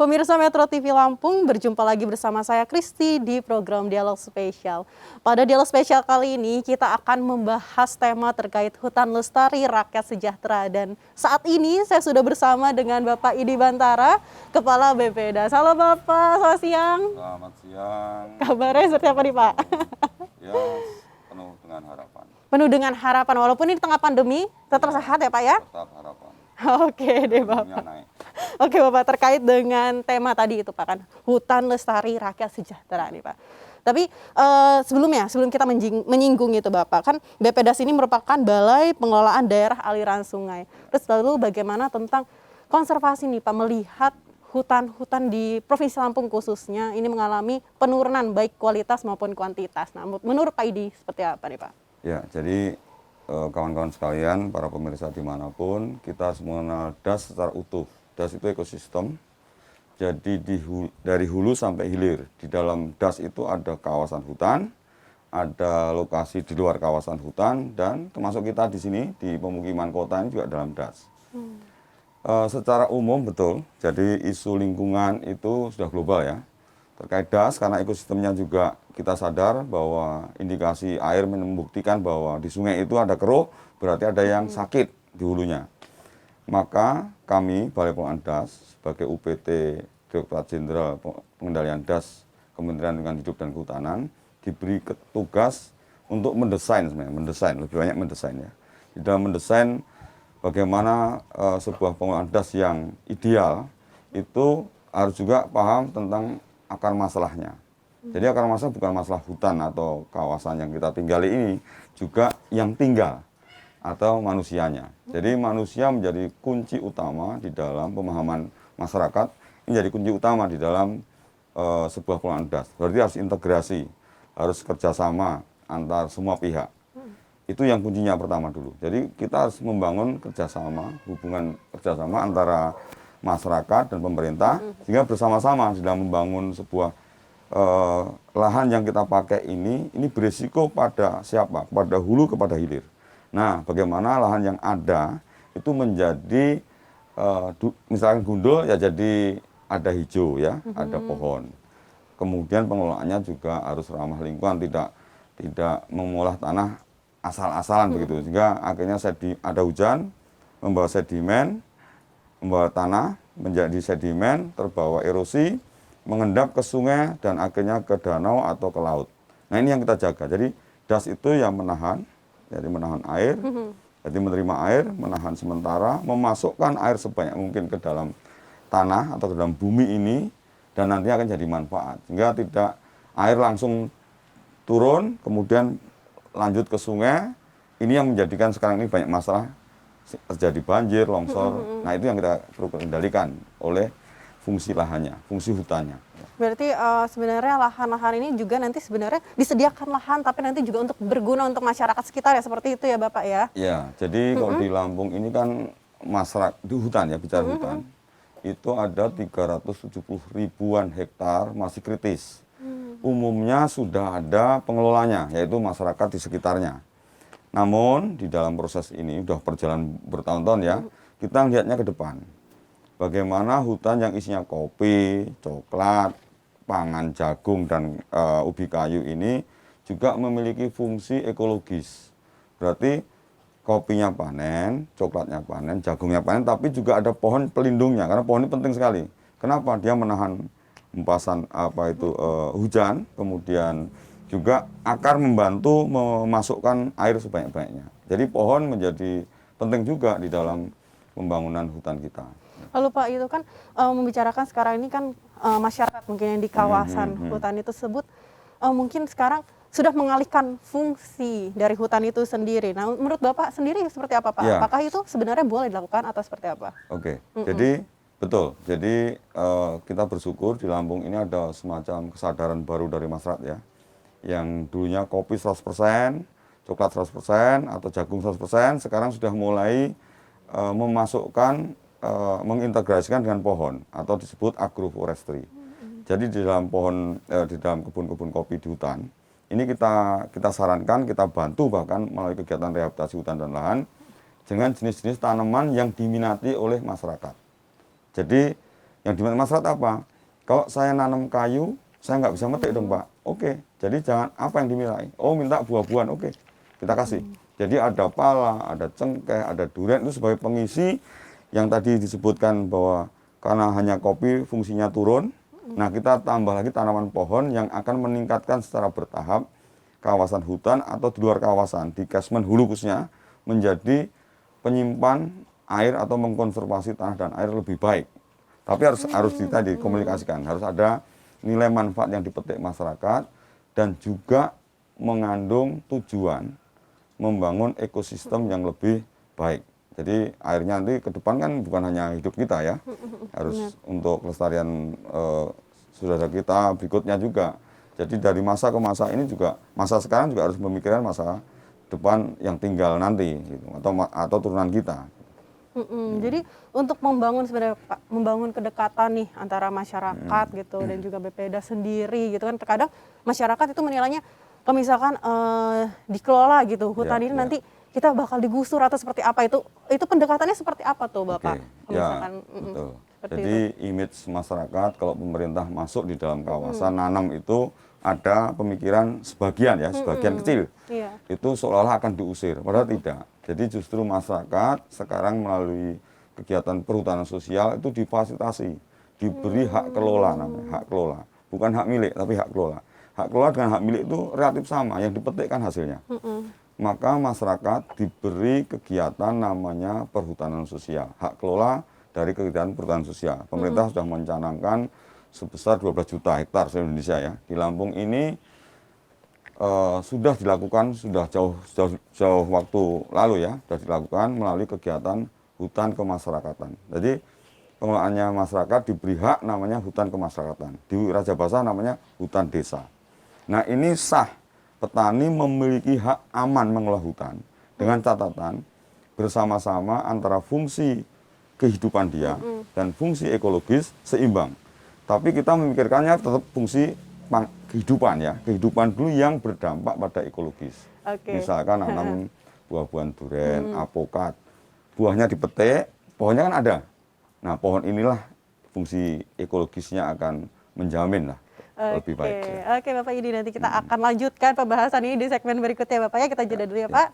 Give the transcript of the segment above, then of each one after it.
Pemirsa Metro TV Lampung, berjumpa lagi bersama saya Kristi di program Dialog Spesial. Pada Dialog Spesial kali ini kita akan membahas tema terkait hutan lestari rakyat sejahtera. Dan saat ini saya sudah bersama dengan Bapak Idi Bantara, Kepala BPDAS. Halo Bapak, selamat siang. Selamat siang. Kabarnya seperti apa nih Pak? Ya, penuh dengan harapan. Penuh dengan harapan, walaupun ini tengah pandemi, tetap sehat ya Pak ya? Tetap harapan. Oke deh Bapak. Naik. Oke Bapak, terkait dengan tema tadi itu Pak kan, hutan lestari rakyat sejahtera nih Pak. Tapi sebelum kita menyinggung itu Bapak, kan BPDAS ini merupakan Balai Pengelolaan Daerah Aliran Sungai. Terus lalu bagaimana tentang konservasi nih Pak, melihat hutan-hutan di Provinsi Lampung khususnya ini mengalami penurunan baik kualitas maupun kuantitas. Nah, menurut Pak Idi seperti apa nih Pak? Ya, jadi kawan-kawan sekalian, para pemirsa dimanapun, kita semua mengenal DAS secara utuh. DAS itu ekosistem, jadi dari hulu sampai hilir. Di dalam DAS itu ada kawasan hutan, ada lokasi di luar kawasan hutan, dan termasuk kita di sini, di pemukiman kota ini juga dalam DAS. Secara umum betul, jadi isu lingkungan itu sudah global ya. Terkait DAS, karena ekosistemnya juga kita sadar bahwa indikasi air membuktikan bahwa di sungai itu ada keruh, berarti ada yang sakit di hulunya. Maka kami, Balai Pengelolaan DAS, sebagai UPT Direktorat Jenderal Pengendalian DAS Kementerian Lingkungan Hidup dan Kehutanan, diberi tugas untuk mendesain sebenarnya, lebih banyak mendesain ya. Di dalam mendesain bagaimana sebuah pengelolaan DAS yang ideal, itu harus juga paham tentang akar masalahnya. Jadi akar masalah bukan masalah hutan atau kawasan yang kita tinggali ini, juga yang tinggal atau manusianya. Jadi manusia menjadi kunci utama di dalam pemahaman masyarakat, ini jadi kunci utama di dalam sebuah pengelolaan DAS. Berarti harus integrasi, harus kerjasama antar semua pihak. Itu yang kuncinya pertama dulu. Jadi kita harus membangun kerjasama, hubungan kerjasama antara masyarakat dan pemerintah, sehingga bersama-sama dalam membangun sebuah lahan yang kita pakai ini berisiko pada siapa? Pada hulu kepada hilir. Nah, bagaimana lahan yang ada itu menjadi misalkan gundul ya jadi ada hijau ya, ada pohon. Kemudian pengelolaannya juga harus ramah lingkungan, tidak mengolah tanah asal-asalan begitu. Sehingga akhirnya ada hujan membawa sedimen, membawa tanah menjadi sedimen, terbawa erosi, mengendap ke sungai dan akhirnya ke danau atau ke laut. Nah ini yang kita jaga. Jadi DAS itu yang menahan, jadi menahan air, jadi menerima air, menahan sementara, memasukkan air sebanyak mungkin ke dalam tanah atau ke dalam bumi ini, dan nanti akan jadi manfaat. Sehingga tidak air langsung turun, kemudian lanjut ke sungai. Ini yang menjadikan sekarang ini banyak masalah, terjadi banjir, longsor. Nah itu yang kita perlu kendalikan oleh fungsi lahannya, fungsi hutannya. Berarti sebenarnya lahan-lahan ini juga nanti sebenarnya disediakan lahan, tapi nanti juga untuk berguna untuk masyarakat sekitar ya, seperti itu ya Bapak ya? Ya, jadi kalau di Lampung ini kan masyarakat, di hutan ya, bicara hutan, itu ada 370 ribuan hektar masih kritis. Umumnya sudah ada pengelolanya, yaitu masyarakat di sekitarnya. Namun di dalam proses ini, sudah berjalan bertahun-tahun ya, kita lihatnya ke depan. Bagaimana hutan yang isinya kopi, coklat, pangan jagung, dan ubi kayu ini juga memiliki fungsi ekologis. Berarti kopinya panen, coklatnya panen, jagungnya panen, tapi juga ada pohon pelindungnya, karena pohon ini penting sekali. Kenapa? Dia menahan hempasan hujan, kemudian juga akar membantu memasukkan air sebanyak-banyaknya. Jadi pohon menjadi penting juga di dalam pembangunan hutan kita. Lalu Pak, itu kan membicarakan sekarang ini kan masyarakat mungkin yang di kawasan hutan itu tersebut mungkin sekarang sudah mengalihkan fungsi dari hutan itu sendiri. Nah, menurut Bapak sendiri seperti apa Pak? Ya. Apakah itu sebenarnya boleh dilakukan atau seperti apa? Oke, jadi betul. Jadi kita bersyukur di Lampung ini ada semacam kesadaran baru dari masyarakat ya. Yang dulunya kopi 100%, coklat 100%, atau jagung 100%, sekarang sudah mulai memasukkan mengintegrasikan dengan pohon atau disebut agroforestry. Jadi di dalam di dalam kebun-kebun kopi di hutan ini kita sarankan, kita bantu bahkan melalui kegiatan rehabilitasi hutan dan lahan dengan jenis-jenis tanaman yang diminati oleh masyarakat. Jadi Yang diminta masyarakat apa? Kalau saya nanam kayu, saya nggak bisa metik dong Pak. Oke, jadi jangan apa yang dimintai. Oh minta buah-buahan, oke, kita kasih. Jadi ada pala, ada cengkeh, ada durian itu sebagai pengisi yang tadi disebutkan bahwa karena hanya kopi fungsinya turun. Nah kita tambah lagi tanaman pohon yang akan meningkatkan secara bertahap kawasan hutan atau di luar kawasan, di catchment hulu khususnya, menjadi penyimpan air atau mengkonservasi tanah dan air lebih baik. Tapi harus tadi dikomunikasikan, harus ada nilai manfaat yang dipetik masyarakat dan juga mengandung tujuan membangun ekosistem yang lebih baik. Jadi airnya nanti ke depan kan bukan hanya hidup kita ya, harus untuk kelestarian saudara kita berikutnya juga. Jadi dari masa ke masa ini juga, masa sekarang juga harus memikirkan masa depan yang tinggal nanti gitu, atau turunan kita. Jadi untuk membangun sebenarnya Pak, membangun kedekatan nih antara masyarakat gitu dan juga BPD sendiri gitu kan, terkadang masyarakat itu menilainya kalau misalkan dikelola gitu hutan ini nanti kita bakal digusur atau seperti apa, itu pendekatannya seperti apa tuh Bapak? Kalau misalkan, betul. seperti Jadi image masyarakat kalau pemerintah masuk di dalam kawasan nanam itu ada pemikiran sebagian ya, sebagian kecil. Iya. Itu seolah-olah akan diusir, padahal tidak. Jadi justru masyarakat sekarang melalui kegiatan perhutanan sosial itu difasilitasi, diberi hak kelola namanya, hak kelola. Bukan hak milik, tapi hak kelola. Hak kelola dengan hak milik itu relatif sama, yang dipetikkan hasilnya. Maka masyarakat diberi kegiatan namanya perhutanan sosial, hak kelola dari kegiatan perhutanan sosial. Pemerintah sudah mencanangkan sebesar 12 juta hektar di Indonesia ya. Di Lampung ini sudah dilakukan, sudah jauh waktu lalu ya, sudah dilakukan melalui kegiatan hutan kemasyarakatan. Jadi pengelolaannya masyarakat diberi hak namanya hutan kemasyarakatan. Di Raja Basa namanya hutan desa. Nah ini sah, petani memiliki hak aman mengelola hutan dengan catatan bersama-sama antara fungsi kehidupan dia dan fungsi ekologis seimbang. Tapi kita memikirkannya tetap fungsi kehidupan ya, kehidupan dulu yang berdampak pada ekologis. Misalkan nanam buah-buahan duren, apokat, buahnya dipetik, pohonnya kan ada. Nah pohon inilah fungsi ekologisnya akan menjamin lah lebih baik. Oke Bapak Yudi, nanti kita akan lanjutkan pembahasan ini di segmen berikutnya Bapak ya, kita jeda dulu ya Pak.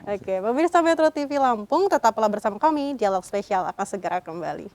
Oke, pemirsa Metro TV Lampung, tetaplah bersama kami, Dialog Spesial akan segera kembali.